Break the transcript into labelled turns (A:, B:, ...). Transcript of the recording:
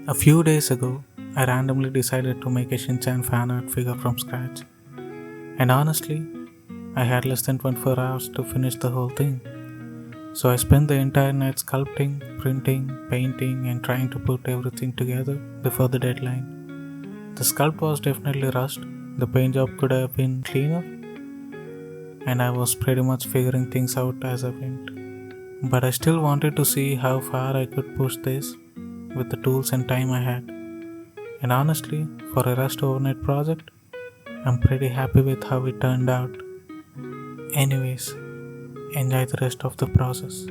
A: A few days ago, I randomly decided to make a Shinchan fan art figure from scratch. And honestly, I had less than 24 hours to finish the whole thing. So I spent the entire night sculpting, printing, painting, and trying to put everything together before the deadline. The sculpt was definitely rushed, the paint job could have been cleaner, and I was pretty much figuring things out as I went. But I still wanted to see how far I could push this with the tools and time I had. And honestly, for a rushed overnight project, I'm pretty happy with how it turned out. Anyways, enjoy the rest of the process.